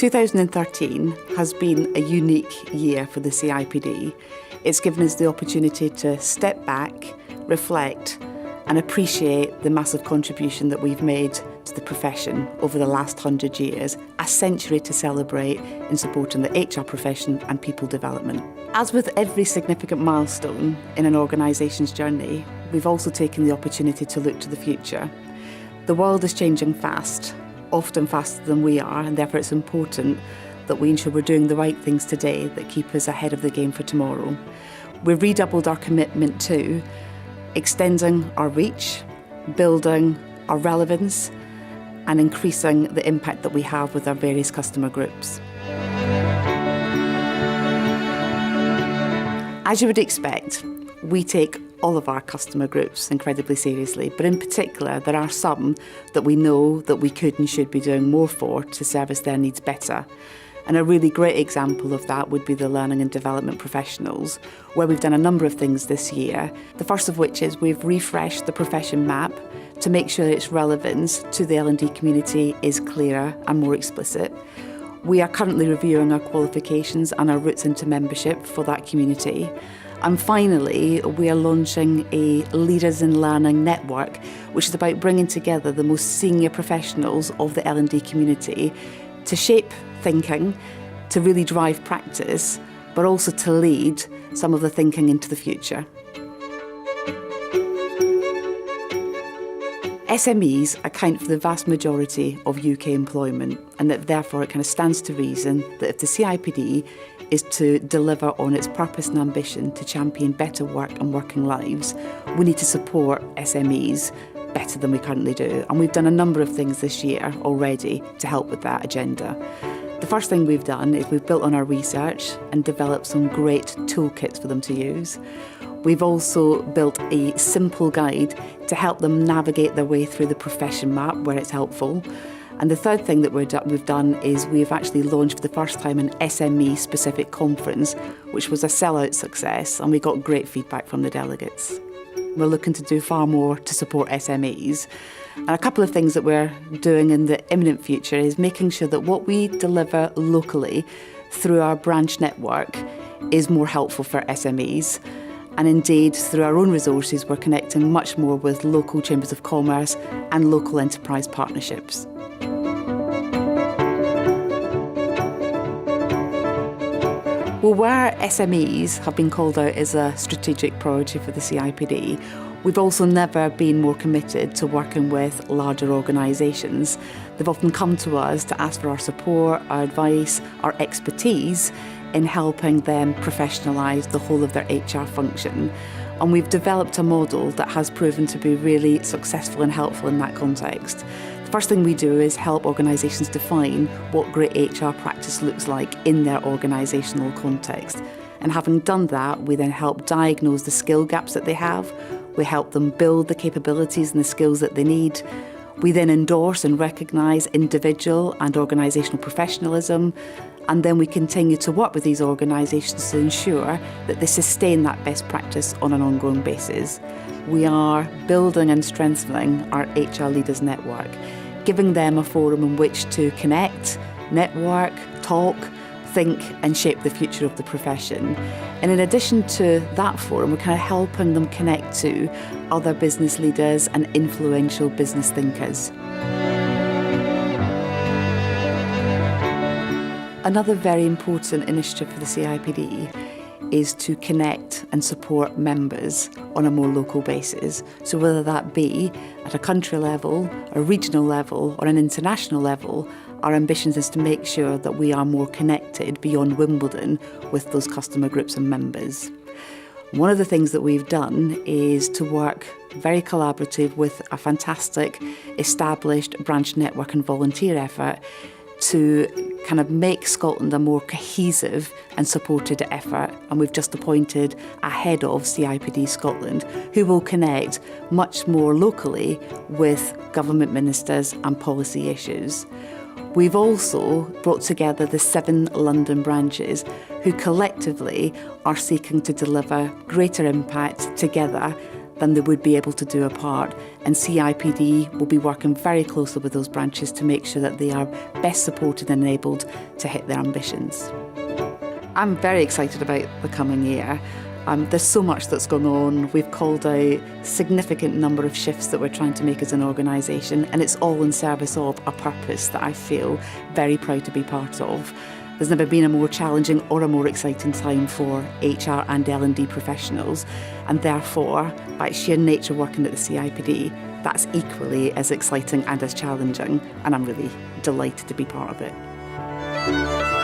2013 has been a unique year for the CIPD. It's given us the opportunity to step back, reflect and appreciate the massive contribution that we've made to the profession over the last 100 years, a century to celebrate in supporting the HR profession and people development. As with every significant milestone in an organisation's journey, we've also taken the opportunity to look to the future. The world is changing fast, often faster than we are, and therefore it's important that we ensure we're doing the right things today that keep us ahead of the game for tomorrow. We've redoubled our commitment to extending our reach, building our relevance, and increasing the impact that we have with our various customer groups. As you would expect, we take all of our customer groups incredibly seriously, but in particular, there are some that we know that we could and should be doing more for to service their needs better. And a really great example of that would be the learning and development professionals, where we've done a number of things this year. The first of which is we've refreshed the profession map to make sure its relevance to the L&D community is clearer and more explicit. We are currently reviewing our qualifications and our routes into membership for that community. And finally, we are launching a Leaders in Learning network, which is about bringing together the most senior professionals of the L&D community to shape thinking, to really drive practice, but also to lead some of the thinking into the future. SMEs account for the vast majority of UK employment, and that therefore it kind of stands to reason that if the CIPD is to deliver on its purpose and ambition to champion better work and working lives, we need to support SMEs better than we currently do. And we've done a number of things this year already to help with that agenda. The first thing we've done is we've built on our research and developed some great toolkits for them to use. We've also built a simple guide to help them navigate their way through the profession map where it's helpful. And the third thing that we've done is we've actually launched for the first time an SME-specific conference, which was a sellout success, and we got great feedback from the delegates. We're looking to do far more to support SMEs. And a couple of things that we're doing in the imminent future is making sure that what we deliver locally through our branch network is more helpful for SMEs. And indeed, through our own resources, we're connecting much more with local chambers of commerce and local enterprise partnerships. Well, where SMEs have been called out as a strategic priority for the CIPD, we've also never been more committed to working with larger organisations. They've often come to us to ask for our support, our advice, our expertise in helping them professionalise the whole of their HR function. And we've developed a model that has proven to be really successful and helpful in that context. The first thing we do is help organisations define what great HR practice looks like in their organisational context. And having done that, we then help diagnose the skill gaps that they have. We help them build the capabilities and the skills that they need. We then endorse and recognise individual and organisational professionalism. And then we continue to work with these organisations to ensure that they sustain that best practice on an ongoing basis. We are building and strengthening our HR leaders network, giving them a forum in which to connect, network, talk, think and shape the future of the profession. And in addition to that forum, we're kind of helping them connect to other business leaders and influential business thinkers. Another very important initiative for the CIPD is to connect and support members on a more local basis. So whether that be at a country level, a regional level or an international level, our ambition is to make sure that we are more connected beyond Wimbledon with those customer groups and members. One of the things that we've done is to work very collaborative with a fantastic established branch network and volunteer effort to kind of make Scotland a more cohesive and supported effort. And we've just appointed a head of CIPD Scotland who will connect much more locally with government ministers and policy issues. We've also brought together the 7 London branches who collectively are seeking to deliver greater impact together than they would be able to do apart. And CIPD will be working very closely with those branches to make sure that they are best supported and enabled to hit their ambitions. I'm very excited about the coming year. There's so much that's going on. We've called out a significant number of shifts that we're trying to make as an organisation, and it's all in service of a purpose that I feel very proud to be part of. There's never been a more challenging or a more exciting time for HR and L&D professionals, and therefore, by its sheer nature working at the CIPD, that's equally as exciting and as challenging, and I'm really delighted to be part of it.